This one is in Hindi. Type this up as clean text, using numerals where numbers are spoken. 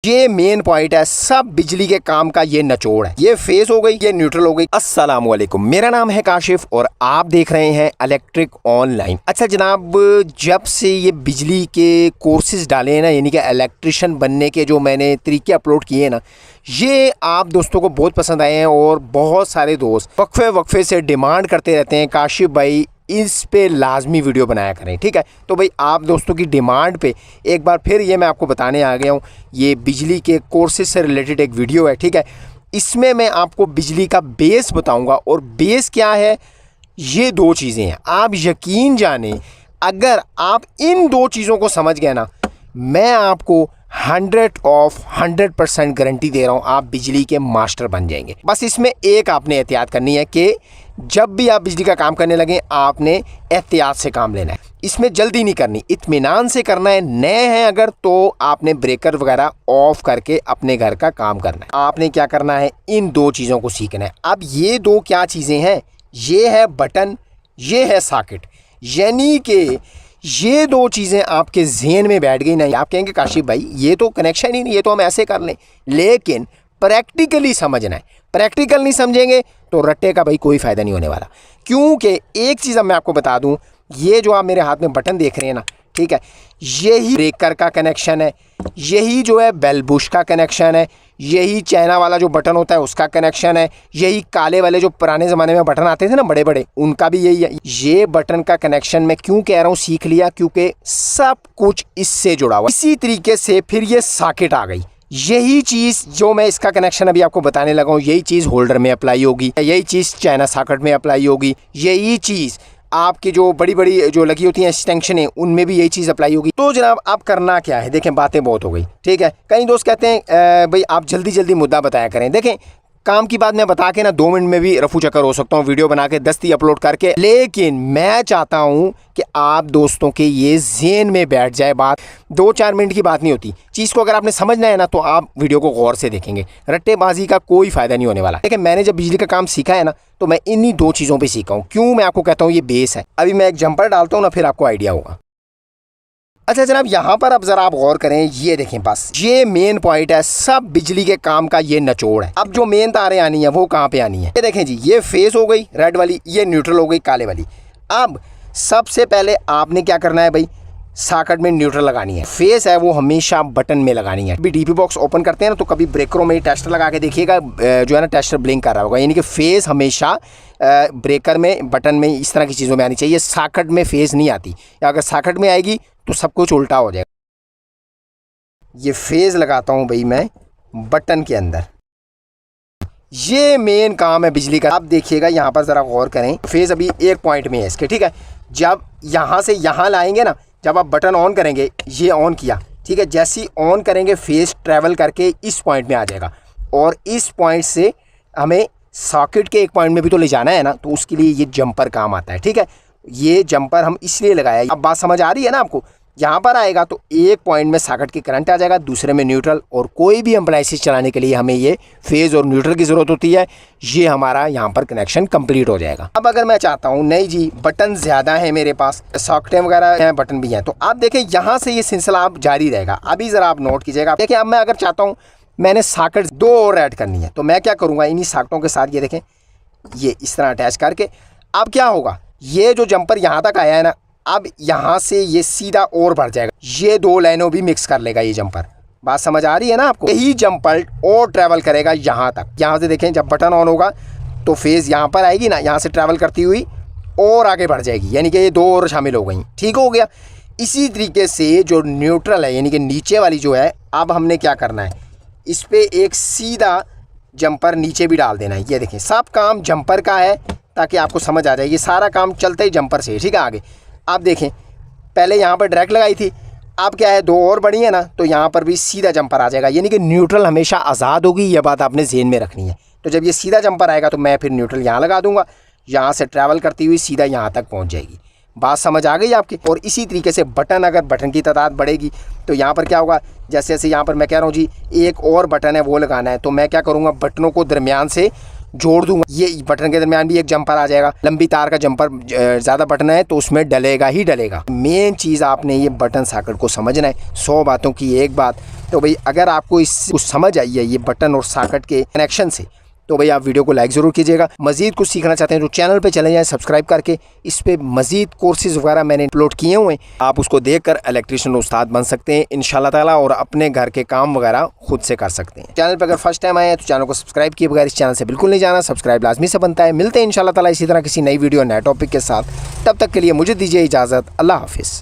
ये मेन पॉइंट है, सब बिजली के काम का ये निचोड़ है। ये फेस हो गई, ये न्यूट्रल हो गई। अस्सलाम वालेकुम, मेरा नाम है काशिफ और आप देख रहे हैं इलेक्ट्रिक ऑनलाइन। अच्छा जनाब, जब से ये बिजली के कोर्सेज डाले हैं ना, यानी कि इलेक्ट्रिशियन बनने के जो मैंने तरीके अपलोड किए हैं ना, ये आप दोस्तों को बहुत पसंद आए हैं और बहुत सारे दोस्त वक्फे से डिमांड करते रहते हैं काशिफ भाई इस पे लाजमी वीडियो बनाया करें। ठीक है, तो भाई आप दोस्तों की डिमांड पे एक बार फिर ये मैं आपको बताने आ गया हूँ। ये बिजली के कोर्सेज से रिलेटेड एक वीडियो है। ठीक है, इसमें मैं आपको बिजली का बेस बताऊंगा और बेस क्या है, ये दो चीज़ें हैं। आप यकीन जाने, अगर आप इन दो चीज़ों को समझ गए ना, मैं आपको 100% गारंटी दे रहा हूँ, आप बिजली के मास्टर बन जाएंगे। बस इसमें एक आपने एहतियात करनी है कि जब भी आप बिजली का काम करने लगें, आपने एहतियात से काम लेना है। इसमें जल्दी नहीं करनी, इत्मीनान से करना है। नए हैं अगर, तो आपने ब्रेकर वगैरह ऑफ करके अपने घर का काम करना है। आपने क्या करना है, इन दो चीज़ों को सीखना है। अब ये दो क्या चीज़ें हैं, ये है बटन, ये है सॉकेट। यानी कि ये दो चीज़ें आपके जहन में बैठ गई ना, आप कहेंगे काशिफ भाई ये तो कनेक्शन ही नहीं, ये तो हम ऐसे कर लें। लेकिन प्रैक्टिकली समझना है। प्रैक्टिकल नहीं समझेंगे तो रट्टे का भाई कोई फ़ायदा नहीं होने वाला। क्योंकि एक चीज़ अब मैं आपको बता दूं, ये जो आप मेरे हाथ में बटन देख रहे हैं ना, ठीक है, यही ब्रेकर का कनेक्शन है, यही जो है बेल बुश का कनेक्शन है, यही चाइना वाला जो बटन होता है उसका कनेक्शन है, यही काले वाले जो पुराने ज़माने में बटन आते थे ना बड़े बड़े, उनका भी यही है। ये बटन का कनेक्शन मैं क्यों कह रहा हूँ सीख लिया, क्योंकि सब कुछ इससे जुड़ा हुआ। इसी तरीके से फिर ये सॉकेट आ गई। यही चीज़ जो मैं इसका कनेक्शन अभी आपको बताने लगा हूँ, यही चीज़ होल्डर में अप्लाई होगी, यही चीज़ चाइना सॉकेट में अप्लाई होगी, यही चीज़ आपकी जो बड़ी बड़ी जो लगी होती हैं एक्सटेंशनें, उनमें भी यही चीज़ अप्लाई होगी। तो जनाब आप करना क्या है, देखें बातें बहुत हो गई। ठीक है, कई दोस्त कहते हैं भाई आप जल्दी जल्दी मुद्दा बताया करें। देखें काम की बात मैं बता के ना 2 मिनट में भी रफू चक्कर हो सकता हूँ, वीडियो बना के दस्ती अपलोड करके। लेकिन मैं चाहता हूँ कि आप दोस्तों के ये ज़हन में बैठ जाए बात। 2-4 मिनट की बात नहीं होती, चीज़ को अगर आपने समझना है ना तो आप वीडियो को गौर से देखेंगे। रट्टेबाजी का कोई फ़ायदा नहीं होने वाला। लेकिन मैंने जब बिजली का काम सीखा है ना, तो मैं इन्हीं दो चीज़ों पर सीखा हूँ। क्यों मैं आपको कहता हूँ ये बेस है। अभी मैं एक जंपर डालता हूँ ना, फिर आपको आइडिया होगा। अच्छा जनाब, यहाँ पर अब ज़रा आप गौर करें, ये देखें, बस ये मेन पॉइंट है, सब बिजली के काम का ये निचोड़ है। अब जो मेन तारें आनी है वो कहाँ पे आनी है, ये देखें जी, ये फेस हो गई रेड वाली, ये न्यूट्रल हो गई काले वाली। अब सबसे पहले आपने क्या करना है भाई, सॉकेट में न्यूट्रल लगानी है। फेस है वो हमेशा बटन में लगानी है। अभी डीपी बॉक्स ओपन करते हैं ना, तो कभी ब्रेकरों में टेस्टर लगा के देखिएगा, जो है ना टेस्टर ब्लिंक कर रहा होगा। यानी कि फेस हमेशा ब्रेकर में, बटन में, इस तरह की चीज़ों में आनी चाहिए। सॉकेट में फेस नहीं आती, या अगर सॉकेट में आएगी तो सब कुछ उल्टा हो जाएगा। ये फेस लगाता हूँ भाई मैं बटन के अंदर। ये मेन काम है बिजली का। आप देखिएगा यहाँ पर ज़रा गौर करें, फेस अभी एक पॉइंट में है इसके। ठीक है, जब यहाँ से यहाँ लाएंगे ना, जब आप बटन ऑन करेंगे, ये ऑन किया, ठीक है, जैसे ही ऑन करेंगे फेस ट्रैवल करके इस पॉइंट में आ जाएगा। और इस पॉइंट से हमें सॉकेट के एक पॉइंट में भी तो ले जाना है ना, तो उसके लिए ये जंपर काम आता है। ठीक है, ये जंपर हम इसलिए लगाया। अब बात समझ आ रही है ना आपको। यहाँ पर आएगा तो एक पॉइंट में सॉकेट की करंट आ जाएगा, दूसरे में न्यूट्रल। और कोई भी एप्लायंसेस चलाने के लिए हमें ये फेज़ और न्यूट्रल की ज़रूरत होती है। ये हमारा यहाँ पर कनेक्शन कंप्लीट हो जाएगा। अब अगर मैं चाहता हूँ नहीं जी बटन ज़्यादा है मेरे पास, सॉकेटें वगैरह हैं, बटन भी हैं, तो आप देखें यहाँ से ये सिलसिला आप जारी रहेगा। अभी ज़रा आप नोट कीजिएगा। देखिए अब मैं अगर चाहता हूँ मैंने सॉकेट 2 और ऐड करनी है, तो मैं क्या करूँगा, इन्हीं सॉकेटों के साथ ये देखें, ये इस तरह अटैच करके, अब क्या होगा, ये जो जंपर यहाँ तक आया है ना, अब यहाँ से ये सीधा और बढ़ जाएगा। ये 2 लाइनों भी मिक्स कर लेगा ये जंपर। बात समझ आ रही है ना आपको। यही जंपर और ट्रैवल करेगा यहाँ तक। यहाँ से देखें जब बटन ऑन होगा तो फेज़ यहाँ पर आएगी ना, यहाँ से ट्रैवल करती हुई और आगे बढ़ जाएगी, यानी कि ये 2 और शामिल हो गई। ठीक हो गया। इसी तरीके से जो न्यूट्रल है, यानी कि नीचे वाली जो है, अब हमने क्या करना है, इस पर एक सीधा जंपर नीचे भी डाल देना है। ये देखें सब काम जंपर का है, ताकि आपको समझ आ जाए। ये सारा काम चलते ही जंपर से। ठीक है, आगे आप देखें, पहले यहाँ पर डायरेक्ट लगाई थी, अब क्या है 2 और बड़ी है ना, तो यहाँ पर भी सीधा जंपर आ जाएगा। यानी कि न्यूट्रल हमेशा आज़ाद होगी, यह बात आपने ज़हन में रखनी है। तो जब ये सीधा जंपर आएगा तो मैं फिर न्यूट्रल यहाँ लगा दूंगा, यहाँ से ट्रैवल करती हुई सीधा यहाँ तक पहुँच जाएगी। बात समझ आ गई आपकी। और इसी तरीके से बटन, अगर बटन की तादाद बढ़ेगी तो यहाँ पर क्या होगा, जैसे जैसे यहाँ पर मैं कह रहा हूँ जी एक और बटन है वो लगाना है, तो मैं क्या करूँगा, बटनों को दरमियान से जोड़ दूंगा, ये बटन के दरमियान भी एक जंपर आ जाएगा। लंबी तार का जंपर ज़्यादा बटन है तो उसमें डलेगा ही डलेगा। मेन चीज़ आपने ये बटन सॉकेट को समझना है। 100 बातों की एक बात। तो भाई अगर आपको इससे कुछ समझ आई है ये बटन और सॉकेट के कनेक्शन से, तो भाई आप वीडियो को लाइक ज़रूर कीजिएगा। मज़ीद कुछ सीखना चाहते हैं तो चैनल पे चले जाएं सब्सक्राइब करके। इस पे मज़ीद कोर्सेज़ वगैरह मैंने अपलोड किए हुए हैं, आप उसको देखकर इलेक्ट्रिशियन उस्ताद बन सकते हैं इंशाल्लाह ताला, और अपने घर के काम वगैरह खुद से कर सकते हैं। चैनल पर अगर फर्स्ट टाइम आए हैं तो चैनल को सब्सक्राइब किए बगैर इस चैनल से बिल्कुल नहीं जाना, सब्सक्राइब लाजमी से बनता है। मिलते हैं इंशाल्लाह ताला इसी तरह किसी नई वीडियो नए टॉपिक के साथ। तब तक के लिए मुझे दीजिए इजाज़त। अल्लाह हाफिज़।